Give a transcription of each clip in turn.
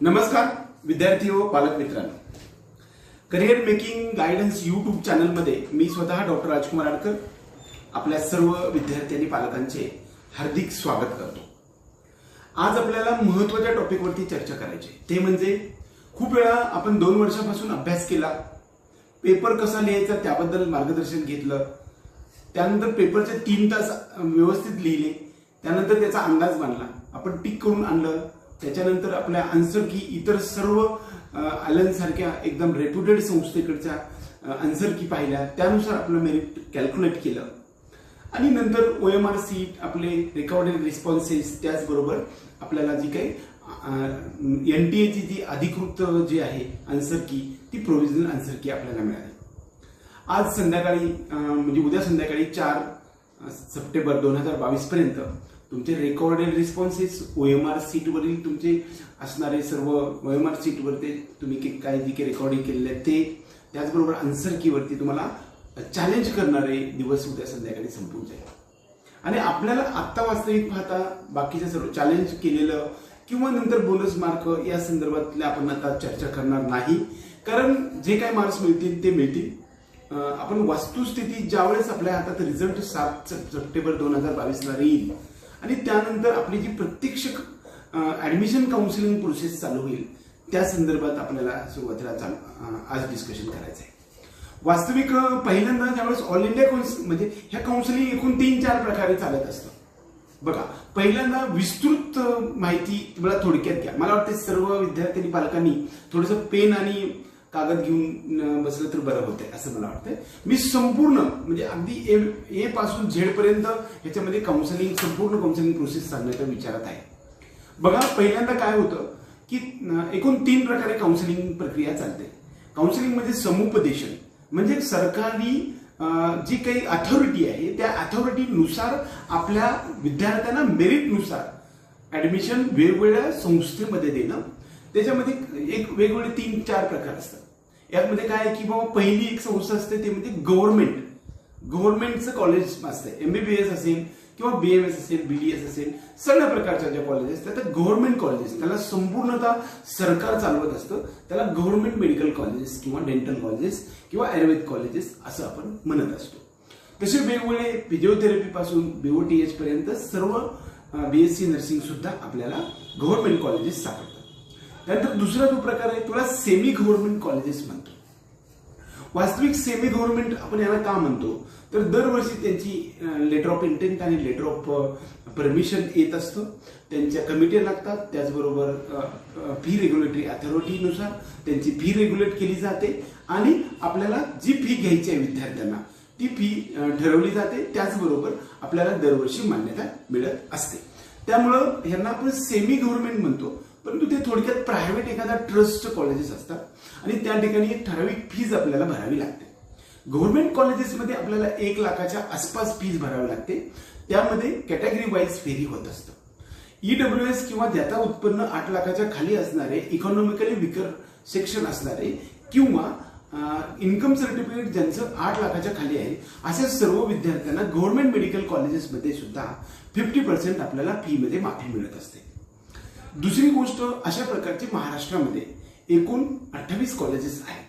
नमस्कार विद्यार्थी व पालक मित्रांनो, करिअर मेकिंग गायडन्स यूट्यूब चॅनलमध्ये मी स्वतः डॉक्टर राजकुमार आडकर आपल्या सर्व विद्यार्थी आणि पालकांचे हार्दिक स्वागत करतो। आज आपल्याला महत्त्वाच्या टॉपिकवरती चर्चा करायची, ते म्हणजे खूप वेळा आपण 2 वर्षापासून अभ्यास केला, पेपर कसा लिहायचा त्याबद्दल मार्गदर्शन घेतलं, त्यानंतर पेपरचे 3 तास व्यवस्थित लिहिले, त्यानंतर त्याचा अंदाज बांधला, आपण टिक करून आणलं, त्याच्यानंतर आपल्या आन्सर की इतर सर्व आयलन सारख्या एकदम रेप्युटेड संस्थेकडच्या आन्सर की पाहिल्या, त्यानुसार आपलं मेरिट कॅल्क्युलेट केलं आणि नंतर OMR सीट, आपले रेकॉर्डेड रिस्पॉन्सेस, त्याचबरोबर आपल्याला जी काही NTA ची जी अधिकृत जी आहे आन्सर की, ती प्रोव्हिजनल आन्सर की आपल्याला मिळाली। आज संध्याकाळी म्हणजे उद्या संध्याकाळी 4 सप्टेंबर 2022 पर्यंत तुमचे रेकॉर्डेड रिस्पॉन्सेस, OMR सीट वरील तुमचे असणारे सर्व OMR सीट वरती तुम्ही काय जी काही रेकॉर्डिंग केलेले ते, त्याचबरोबर आन्सर की वरती तुम्हाला चॅलेंज करणारे दिवस उद्या संध्याकाळी संपून जाईल। आणि आपल्याला आत्ता वास्तविक पाहता बाकीच्या सर्व चॅलेंज केलेलं किंवा नंतर बोनस मार्क या संदर्भातल्या आपण आता चर्चा करणार नाही, कारण जे काही मार्क्स मिळतील ते मिळतील। आपण वस्तुस्थिती ज्यावेळेस आपल्या हातात रिझल्ट 7 सप्टेंबर 2022 ला येईल आणि त्यानंतर आपली जी प्रत्यक्ष ऍडमिशन काउन्सिलिंग प्रोसेस चालू होईल, त्या संदर्भात आपल्याला सुरुवातीला आज डिस्कशन करायचं आहे। वास्तविक पहिल्यांदा ज्यावेळेस ऑल इंडिया म्हणजे ह्या काउन्सिलिंग एकूण 3-4 प्रकारे चालत असतं। बघा, पहिल्यांदा विस्तृत माहिती तुम्हाला थोडक्यात घ्या। मला वाटते सर्व विद्यार्थी आणि पालकांनी थोडंसं पेन आणि कागद घेऊन बसलं तर बरं होतंय असं मला वाटतंय। मी संपूर्ण म्हणजे अगदी ए पासून झेड पर्यंत ह्याच्यामध्ये काउन्सिलिंग, संपूर्ण काउन्सिलिंग प्रोसेस सांगण्याच्या विचारात आहे। बघा, पहिल्यांदा काय होतं की एकूण 3 प्रकारे काउन्सिलिंग प्रक्रिया चालते। काउन्सिलिंग म्हणजे समुपदेशन, म्हणजे सरकारी जी काही अथॉरिटी आहे त्या अथॉरिटीनुसार आपल्या विद्यार्थ्यांना मेरिटनुसार ऍडमिशन वेगवेगळ्या संस्थेमध्ये देणं। त्याच्यामध्ये एक वेगवेगळे 3-4 प्रकार असतात। यामध्ये काय की बाबा पहिली एक संस्था असते ते म्हणजे गव्हर्नमेंटचं कॉलेज असते, MBBS असेल किंवा BMS असेल, BDS असेल, सगळ्या प्रकारच्या ज्या कॉलेजेस असतात त्या गव्हर्नमेंट कॉलेजेस, त्याला संपूर्णतः सरकार चालवत असतं, त्याला गव्हर्नमेंट मेडिकल कॉलेजेस किंवा डेंटल कॉलेजेस किंवा आयुर्वेद कॉलेजेस असं आपण म्हणत असतो। तसे वेगवेगळे फिजिओथेरपी पासून BOTH पर्यंत सर्व BSc नर्सिंग सुद्धा आपल्याला गव्हर्नमेंट कॉलेजेस सापडतात। त्यानंतर दुसरा जो प्रकार आहे तुला सेमी गव्हर्नमेंट कॉलेजेस म्हणतो। वास्तविक सेमी गव्हर्नमेंट आपण याला का म्हणतो तर दरवर्षी त्यांची लेटर ऑफ इंटेंट आणि लेटर ऑफ परमिशन येत असतं, त्यांच्या कमिटी लागतात, त्याचबरोबर फी रेग्युलेटरी अथॉरिटीनुसार त्यांची फी रेग्युलेट केली जाते आणि आपल्याला जी फी घ्यायची आहे विद्यार्थ्यांना ती फी ठरवली जाते, त्याचबरोबर आपल्याला दरवर्षी मान्यता मिळत असते। त्यामुळं ह्यांना आपण सेमी गव्हर्नमेंट म्हणतो, परंतु ते थोडक्यात प्रायव्हेट एखादा ट्रस्ट कॉलेजेस असतात आणि त्या ठिकाणी एक ठराविक फीज आपल्याला भरावी लागते। गव्हर्नमेंट कॉलेजेसमध्ये आपल्याला 1 लाखाच्या आसपास फीज भरावी लागते, त्यामध्ये कॅटेगरी वाईज फेरी होत असतं। EWS किंवा ज्याचा उत्पन्न 8 लाखाच्या खाली असणारे, इकॉनॉमिकली विकर सेक्शन असणारे किंवा इन्कम सर्टिफिकेट ज्यांचं 8 लाखाच्या खाली आहे, अशा सर्व विद्यार्थ्यांना गव्हर्नमेंट मेडिकल कॉलेजेसमध्ये सुद्धा 50% आपल्याला फी मध्ये माफी मिळत असते। दुसरी गोष्ट, अशा प्रकारचे महाराष्ट्रामध्ये एकूण 28 कॉलेजेस आहेत,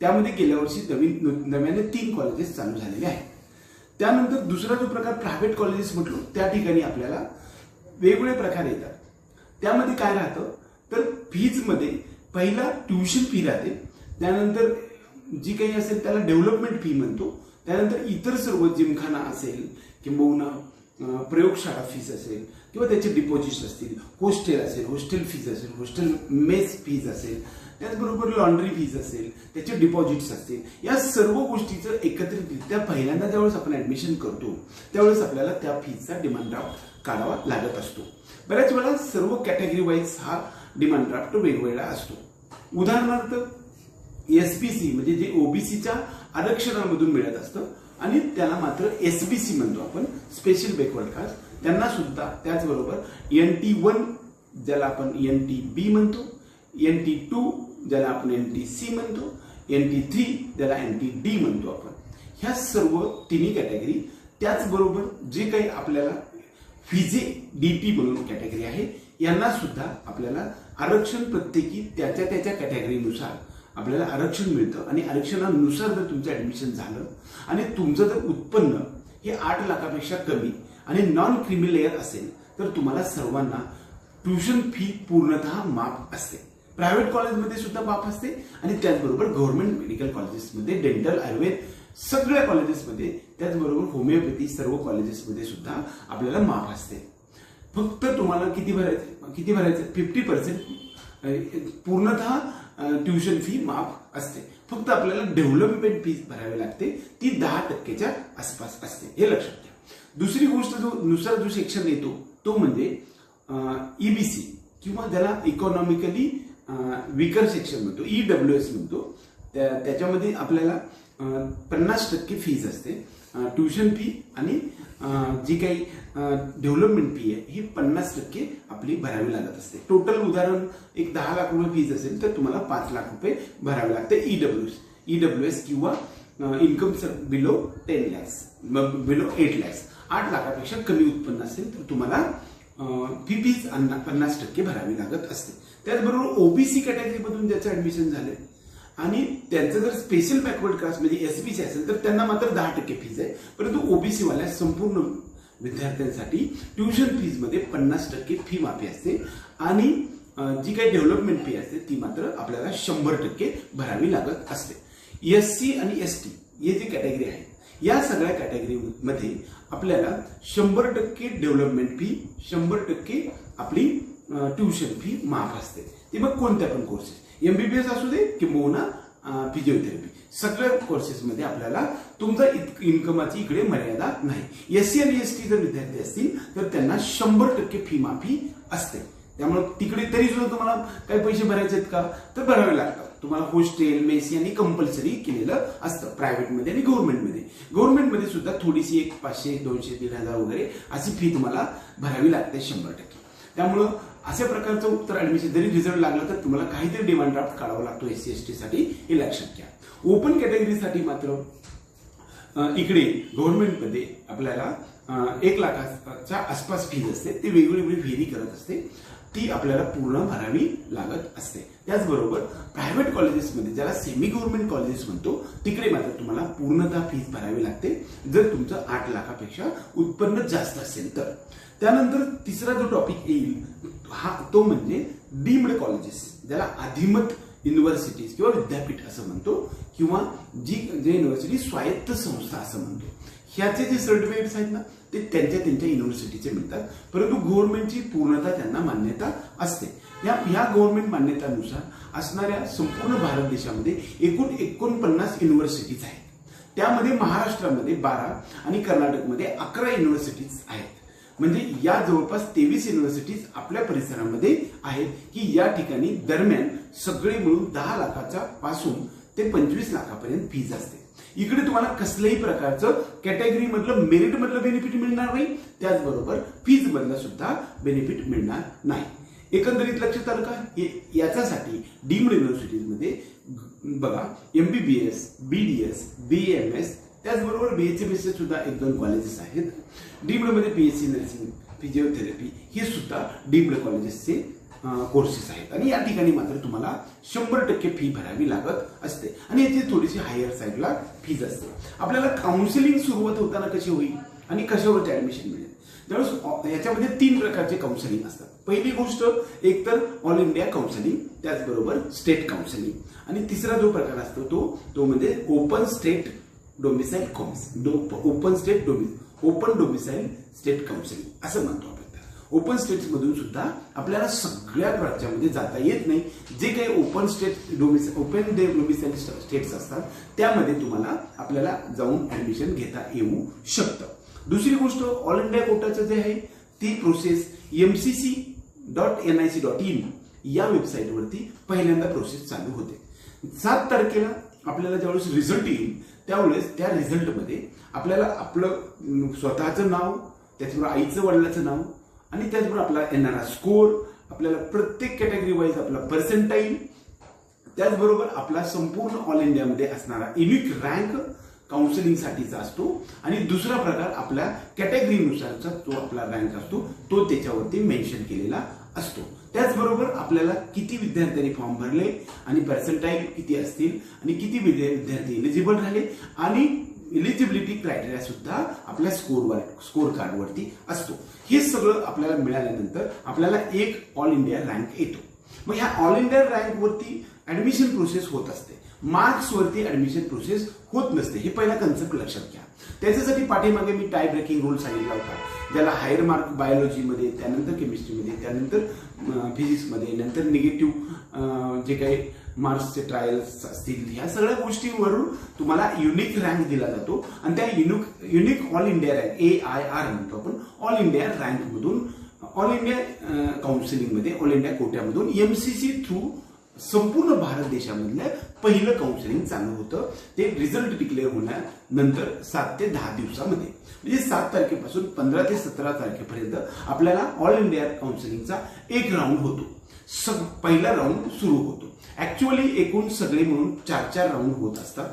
त्यामध्ये गेल्या वर्षी नव्याने 3 कॉलेजेस चालू झालेले आहेत। त्यानंतर दुसरा जो प्रकार प्रायव्हेट कॉलेजेस म्हटलो, त्या ठिकाणी आपल्याला वेगवेगळे प्रकार येतात। त्यामध्ये काय राहतं तर फीज मध्ये पहिला ट्युशन फी राहते, त्यानंतर जी काही असेल त्याला डेव्हलपमेंट फी म्हणतो, त्यानंतर इतर सर्व जिमखाना असेल किंवा प्रयोगशाळा फीज असेल किंवा त्याचे डिपॉझिट्स असतील, हॉस्टेल असेल, हॉस्टेल फीज असेल, हॉस्टेल मेस फीज असेल, त्याचबरोबर लॉन्ड्री फीज असेल, त्याचे डिपॉझिट्स असतील, या सर्व गोष्टीचं एकत्रितरित्या पहिल्यांदा ज्यावेळेस आपण ऍडमिशन करतो त्यावेळेस आपल्याला त्या फीजचा डिमांड ड्राफ्ट काढावा लागत असतो। बऱ्याच वेळा सर्व कॅटेगरी वाईज हा डिमांड ड्राफ्ट वेगवेगळा असतो। उदाहरणार्थ SBC म्हणजे जे OBCच्या आरक्षणामधून मिळत असतं आणि त्याला मात्र SBC म्हणतो आपण, स्पेशल बॅकवर्ड कास्ट, त्यांना सुद्धा त्याचबरोबर NT1 ज्याला आपण NTB म्हणतो, NT2 ज्याला आपण NTC म्हणतो, NT3 ज्याला NTD म्हणतो आपण, ह्या सर्व तिन्ही कॅटेगरी, त्याचबरोबर जे काही आपल्याला फिजे DT म्हणून कॅटेगरी आहे, यांना सुद्धा आपल्याला आरक्षण प्रत्येकी त्याच्या त्याच्या कॅटेगरीनुसार आपल्याला आरक्षण मिळतं आणि आरक्षणानुसार जर तुमचं ऍडमिशन झालं आणि तुमचं जर उत्पन्न हे 8 लाखापेक्षा कमी आणि नॉन क्रिमी लेअर असेल तर तुम्हाला सर्वांना ट्युशन फी पूर्णतः माफ असते. प्रायव्हेट कॉलेजमध्ये सुद्धा माफ असते आणि त्याचबरोबर गव्हर्नमेंट मेडिकल कॉलेजेसमध्ये, डेंटल, आयुर्वेद सगळ्या कॉलेजेसमध्ये, त्याचबरोबर होमिओपॅथी सर्व कॉलेजेसमध्ये सुद्धा आपल्याला माफ असते. फक्त तुम्हाला किती भरायचं 50% पूर्णतः ट्युशन फी माफ असते. फक्त आपल्याला डेव्हलपमेंट फीस भरावी लागते, ती 10% आसपास असते, हे लक्षात घ्या. दुसरी गोष्ट जो सेक्शन येतो तो म्हणजे ईबीसी किंवा ज्याला इकॉनॉमिकली वीकर सेक्शन म्हणतो, EWS म्हणतो. त्याच्यामध्ये आपल्याला 50% फीज असते ट्युशन फी आणि जी काही डेव्हलपमेंट फी आहे ही 50% आपली भरावी लागत असते. टोटल उदाहरण एक 10 लाख रुपये फीज असेल तर तुम्हाला 5 लाख रुपये भरावे लागते EWS किंवा income below 10 lakhs, below 8 lakhs, 8 लाखापेक्षा कमी उत्पन्न असेल तर तुम्हाला फीज 50% भरावी लागत असते. त्याचबरोबर ओबीसी कॅटेगरीमधून ज्याचं ऍडमिशन झालंय आणि त्यांचं जर स्पेशल बॅकवर्ड क्लास म्हणजे SBC असेल तर त्यांना मात्र 10% फीज आहे. परंतु ओबीसी वाल्या संपूर्ण विद्यार्थ्यांसाठी ट्युशन फीज मध्ये 50% फी माफी असते आणि जी काही डेव्हलपमेंट फी असते ती मात्र आपल्याला 100% भरावी लागत असते. SC आणि ST हे जी कॅटेगरी आहे या सगळ्या कॅटेगरीमध्ये आपल्याला 100% डेव्हलपमेंट फी, 100% आपली ट्युशन फी माफ असते. ती मग कोणत्या पण कोर्सेस, MBBS असू दे किंवा फिजिओथेरपी, सगळ्या कोर्सेसमध्ये आपल्याला तुमचा इन्कमाची इकडे मर्यादा नाही. SC आणि ST जर विद्यार्थी असतील तर त्यांना 100% फी माफी असते. त्यामुळे तिकडे तरी सुद्धा तुम्हाला काही पैसे भरायचे आहेत का तर भरावे लागतात. तुम्हाला हॉस्टेल, मेसी आणि कंपल्सरी केलेलं असतं प्रायव्हेटमध्ये आणि गव्हर्नमेंटमध्ये. गव्हर्नमेंटमध्ये सुद्धा थोडीशी 500, 200, 1000 वगैरे अशी फी तुम्हाला भरावी लागते 100%. त्यामुळं अशा प्रकारचं उत्तर ऍडमिशन जरी रिझल्ट लागला तर तुम्हाला काहीतरी डिमांड ड्राफ्ट काढावा लागतो SC ST साठी, हे लक्षात घ्या. ओपन कॅटेगरीसाठी मात्र इकडे गव्हर्नमेंटमध्ये आपल्याला 1 लाखाच्या आसपास फीज असते. ती वेगवेगळी व्हेरी करत असते, ती आपल्याला पूर्ण भरावी लागत असते. त्याचबरोबर प्रायव्हेट कॉलेजेसमध्ये ज्याला सेमी गव्हर्नमेंट कॉलेजेस म्हणतो तिकडे मात्र तुम्हाला पूर्णतः फीज भरावी लागते जर तुमचं 8 लाखापेक्षा उत्पन्न जास्त असेल तर. त्यानंतर तिसरा जो टॉपिक येईल तो म्हणजे डीम्ड कॉलेजेस, ज्याला अधिमत युनिव्हर्सिटीज किंवा विद्यापीठ असं म्हणतो किंवा जे युनिव्हर्सिटी स्वायत्त संस्था असं म्हणतो. ह्याचे जे सर्टिफिकेट्स आहेत ना ते त्यांच्या युनिव्हर्सिटीचे मिळतात, परंतु गव्हर्नमेंटची पूर्णतः त्यांना मान्यता असते. या गव्हर्नमेंट मान्यतानुसार असणाऱ्या संपूर्ण भारत देशामध्ये एकूण 49 युनिव्हर्सिटीज आहेत. त्यामध्ये महाराष्ट्रामध्ये 12 आणि कर्नाटकमध्ये 11 युनिव्हर्सिटीज आहेत. म्हणजे या जवळपास 23 युनिव्हर्सिटीज आपल्या परिसरामध्ये आहेत की या ठिकाणी दरम्यान सगळे मिळून 10 लाखाच्या पासून ते 25 लाखापर्यंत फीज असते. इकडे तुम्हाला कसल्याही प्रकारचं कॅटेगरी मधलं मेरिट मधलं बेनिफिट मिळणार नाही, त्याचबरोबर फीज मधलं सुद्धा बेनिफिट मिळणार नाही. एकंदरीत लक्षात आलं का? याच्यासाठी डीम्ड युनिव्हर्सिटीजमध्ये बघा MBBS, BDS, BAMS त्याचबरोबर BHMS सुद्धा 1-2 कॉलेजेस आहेत. डीम्ड मध्ये PHC नर्सिंग, फिजिओथेरपी हे सुद्धा डीम्ड कॉलेजेसचे कोर्सेस आहेत आणि या ठिकाणी मात्र तुम्हाला 100% फी भरावी लागत असते आणि याची थोडीशी हायर साईडला फीज असते. आपल्याला काउन्सिलिंग सुरुवात होताना कशी होईल आणि कशावरती ऍडमिशन मिळेल, त्यावेळेस याच्यामध्ये 3 प्रकारचे काउन्सिलिंग असतात. पहिली गोष्ट एक तर ऑल इंडिया काउन्सिलिंग, त्याचबरोबर स्टेट काउन्सिलिंग आणि तिसरा जो प्रकार असतो तो म्हणजे open state domicile open domicile state counselling असं म्हणतो आपण. ओपन स्टेट्स मधून सुद्धा आपल्याला सगळ्या राज्यामध्ये जाता येत नाही. जे काही ओपन डोमिसाइल स्टेट्स असतात त्यामध्ये तुम्हाला आपल्याला जाऊन ऍडमिशन घेता येऊ शकतं. दुसरी गोष्ट ऑल इंडिया कोटाचं जे आहे ती प्रोसेस mcc.nic.in या वेबसाईटवरती पहिल्यांदा प्रोसेस चालू होते. 7 तारखेला आपल्याला ज्यावेळेस रिझल्ट येईल त्यावेळेस त्या रिझल्टमध्ये आपल्याला आपलं स्वतःचं नाव, त्याचबरोबर आईचं वडिलाचं नाव आणि त्याचबरोबर आपला येणारा स्कोर, आपल्याला प्रत्येक कॅटेगरी वाईज आपला पर्सेंटाईल, त्याचबरोबर आपला संपूर्ण ऑल इंडियामध्ये असणारा युनिक रँक काउन्सिलिंग साठीचा असतो आणि दुसरा प्रकार आपल्या कॅटेगरीनुसारचा जो आपला रँक असतो तो त्याच्यावरती मेन्शन केलेला असतो। त्याचबरोबर आपल्याला किती विद्यार्थ्यांनी फॉर्म भरले आणि पर्सेंटाईल किती असतील आणि किती विद्यार्थी एलिजिबल राहिले आणि एलिजिबिलिटी क्रायटेरिया सुद्धा आपल्या स्कोर कार्डवरती असतो। हे सगळं आपल्याला मिळाल्यानंतर आपल्याला एक ऑल इंडिया रँक येतो। मग ह्या ऑल इंडिया रँक वरती ऍडमिशन प्रोसेस होत असते, मार्क्स वरती ऍडमिशन प्रोसेस होत नसते। हे पहिला कन्सेप्ट लक्षात घ्या। त्याच्यासाठी पाठीमागे मी टाय ब्रेकिंग रूल सांगितला होता, ज्याला हायर मार्क बायोलॉजीमध्ये, त्यानंतर केमिस्ट्रीमध्ये, त्यानंतर फिजिक्समध्ये, नंतर निगेटिव्ह जे काही मार्क्सचे ट्रायल्स असतील, ह्या सगळ्या गोष्टींवरून तुम्हाला युनिक रँक दिला जातो आणि त्या unique all India rank AIR म्हणतो आपण, ऑल इंडिया रँक मधून ऑल इंडिया काउन्सिलिंगमध्ये, ऑल इंडिया कोट्यामधून MCC थ्रू संपूर्ण भारत देशामधलं पहिलं काउन्सिलिंग चालू होतं। ते रिझल्ट डिक्लेअर होण्यानंतर 7 ते 10 दिवसामध्ये, म्हणजे 7 तारखेपासून 15 ते 17 तारखेपर्यंत आपल्याला ऑल इंडिया काउन्सिलिंगचा एक राऊंड होतो। पहिला राऊंड सुरू होतो। ऍक्च्युअली एकूण सगळे मिळून 4 राऊंड होत असतात।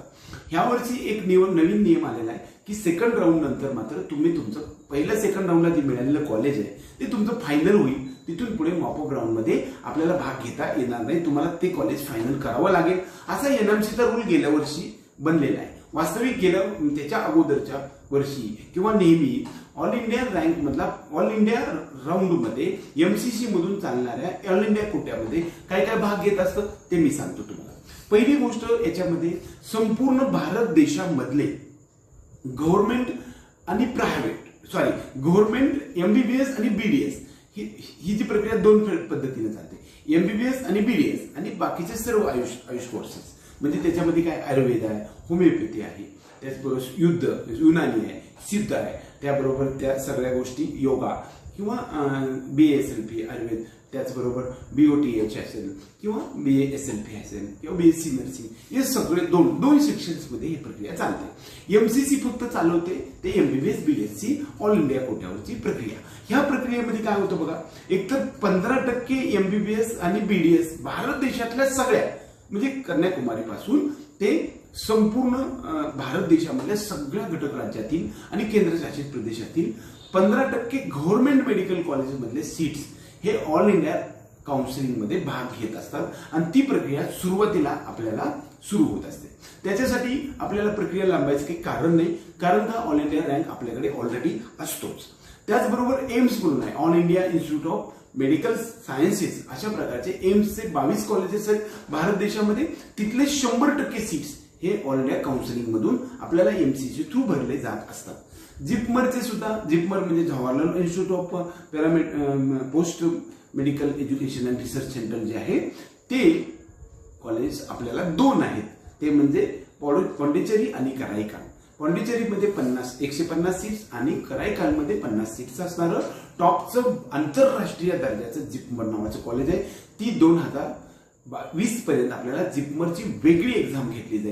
ह्या वर्षी एक नवीन नियम आलेला आहे की सेकंड राऊंड नंतर मात्र तुम्ही तुमचं पहिल्या सेकंड राऊंडला जे मिळालेलं कॉलेज आहे ते तुमचं फायनल होईल। तिथून पुढे मॉपअप राऊंड मध्ये आपल्याला भाग घेता येणार नाही, तुम्हाला ते कॉलेज फायनल करावं लागेल। असा NMCचा रूल गेल्या वर्षी बनलेला आहे। वास्तविक गेल्या त्याच्या अगोदरच्या वर्षी किंवा नेहमी ऑल इंडिया रँक मधला ऑल इंडिया राऊंड मध्ये MCC मधून चालणाऱ्या ऑल इंडिया कोट्यामध्ये काय काय भाग घेत असतं ते मी सांगतो तुम्हाला। पहिली गोष्ट, याच्यामध्ये संपूर्ण भारत देशामधले गव्हर्नमेंट आणि गव्हर्नमेंट MBBS आणि BDS ही जी प्रक्रिया 2 पद्धतीने चालते, MBBS आणि BDS आणि बाकीचे सर्व आयुष कोर्सेस, म्हणजे त्याच्यामध्ये काय आयुर्वेद आहे, होमिओपॅथी आहे, त्याचबरोबर युनानी आहे, सिद्ध आहे, त्याबरोबर त्या सगळ्या गोष्टी योगा किंवा BASLP आयुर्वेद, त्याचबरोबर BOTH असेल किंवा BASLP असेल किंवा BSc नर्सिंग, हे सगळे दोन सेक्शन्स मध्ये ही प्रक्रिया चालते। MCC फक्त चालवते ते MBBS BDS ची ऑल इंडिया कोट्यावरची प्रक्रिया। ह्या प्रक्रियेमध्ये काय होतं बघा, एकतर 15% MBBS आणि BDS भारत देशातल्या सगळ्या, म्हणजे कन्याकुमारी पासून ते संपूर्ण भारत देशामधल्या सगळ्या घटक राज्यातील आणि केंद्रशासित प्रदेशातील 15% गव्हर्नमेंट मेडिकल कॉलेज मधले सीट्स हे ऑल इंडिया काउन्सिलिंग मध्ये भाग घेत असतात आणि ती प्रक्रिया सुरुवातीला आपल्याला सुरू होत असते। त्याच्यासाठी आपल्याला प्रक्रिया लांबायचं काही कारण नाही, कारण हा ऑल इंडिया रँक आपल्याकडे ऑलरेडी असतोच। त्याचबरोबर एम्स म्हणून आहे, all India institute of medical sciences, अशा प्रकारचे एम्सचे 22 कॉलेजेस आहेत भारत देशामध्ये। तिथले 100% सीट्स हे ऑल इंडिया काउन्सिलिंग मधून आपल्याला MCC थ्रू भरले जात असतात। जिपमरचे सुद्धा, जिपमर म्हणजे Jawaharlal institute of post medical education and research centre जे आहे ते कॉलेज आपल्याला 2 आहेत, ते म्हणजे पॉंडिचेरी आणि कराईकाल। पॉंडिचेरीमध्ये 150 सीट्स आणि कराईकालमध्ये 50 सीट्स असणारं टॉपचं आंतरराष्ट्रीय दर्जाचं जिपमर नावाचं कॉलेज आहे। ती 2020 पर्यंत आपल्याला जिपमरची वेगळी एक्झाम घेतली जाईल।